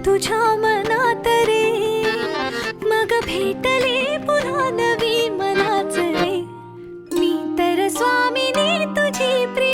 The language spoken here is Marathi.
तुझ्या मनात रे, मग भेटले पुन्हा नवी मनाच रे. मी तर स्वामिनी तुझी प्रिय